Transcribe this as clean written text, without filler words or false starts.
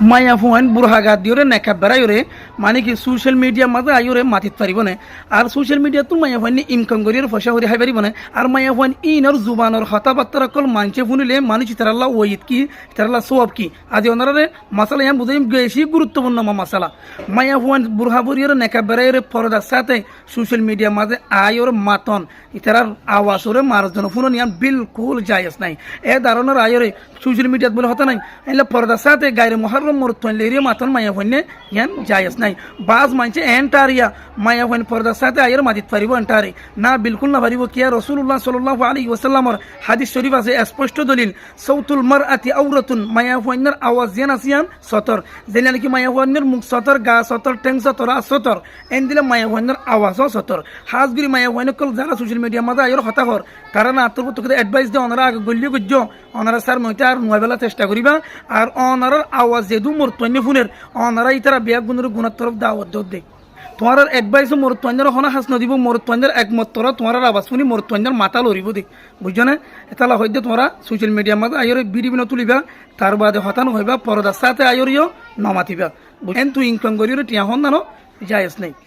মায়া Fuan বুড়হাগা দিওরে নেকা বেড়াইরে মানে কি সোশ্যাল মিডিয়া মাঝে আইরে মাতিত পারিব না আর সোশ্যাল মিডিয়া তো মায়া ফুয়ান ইনকাম করিয়ে পয়সা করে হাই পারিব না আর মায়া ফুয়ান ইনর জুবানর কথাবার্তা কল মানছে শুনিলে মানুষ তারাল্লা ওইত কি তারাল্লা সব কি আদি ওনারে মাসালা ইয়ান বুঝাই বেশি গুরুত্বপূর্ণ মাসালা মায়া ফুয়ান বুড়হা বুড়িয়ে নেকা বেড়াইরে পরদার সাথে সোশ্যাল মিডিয়া মাঝে আইর মাতন ইতারার আওয়াজ ওরে মারার জন্য শুনো নিয়ান বিলকুল জায়েজ নাই এ ধরনের আইরে সোশ্যাল মিডিয়াত বলে হতা নাই এলে পরদার সাথে গায়ের মহারম মরতন লেরিয়া মাতন মায়া ফোনে ইয়ান জায়েজ নাই বাজ মানছে এন্টারিয়া মায়া ফোন পরদার সাথে আইর মাতিত পারিব এন্টারি না বিলকুল না পারিব কিয়া রাসূলুল্লাহ সাল্লাল্লাহু আলাইহি ওয়াসাল্লামর হাদিস শরীফ আছে স্পষ্ট দলিল সাউতুল মারআতি আওরাতুন মায়া ফোনের আওয়াজ ইয়ান আসিয়ান সতর যেন কি মায়া ফোনের মুখ সতর গা সতর টেং সতর সতর এন দিলে মায়া ফোনের আওয়াজও সতর হাজগিরি মায়া ফোন কল যারা সোশ্যাল মিডিয়া মাঝে আইর হতা কর তারা না তোর তোকে অ্যাডভাইস দে ওনারা আগে গল্লি গুজ্জ ওনারা স্যার মইতে আর মোবাইলা চেষ্টা করিবা আর ওনারার আওয়াজ যেদু মোর তন্য ফোনের ওনারা ইতারা বিয়া গুণের গুণার তরফ দাওয়াত দে তোমার অ্যাডভাইস মোর তন্যের হনা হাস নদিব মোর তন্যের একমত তোরা তোমার আওয়াজ শুনি মোর তন্যের মাথা লড়িব দেখ বুঝছো না এতালা হইতে তোমরা সোশ্যাল মিডিয়ার মাঝে আইরে বিড়িবিন তুলিবা তার বাদে হতানো হইবা পরদার সাথে আইরিও নমাতিবা বুঝেন তুই ইনকাম করিও টিয়া হন না জায়েজ নাই।